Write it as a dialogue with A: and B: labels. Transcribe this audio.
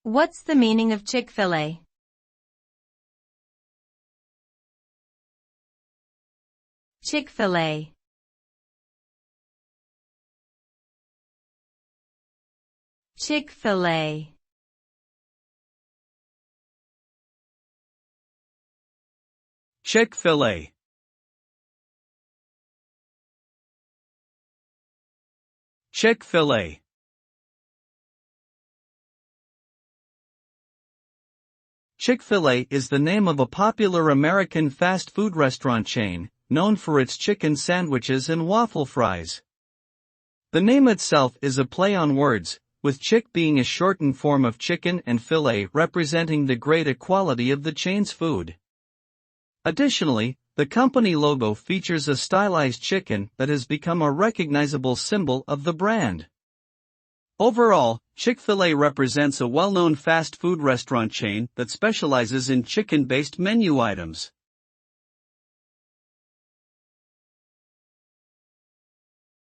A: What's the meaning of Chick-fil-A? Chick-fil-A. Chick-fil-A.
B: Chick-fil-A. Chick-fil-A. Chick-fil-A is the name of a popular American fast food restaurant chain, known for its chicken sandwiches and waffle fries. The name itself is a play on words, with chick being a shortened form of chicken and filet representing the great quality of the chain's food. Additionally, the company logo features a stylized chicken that has become a recognizable symbol of the brand. Overall, Chick-fil-A represents a well-known fast food restaurant chain that specializes in chicken-based menu items.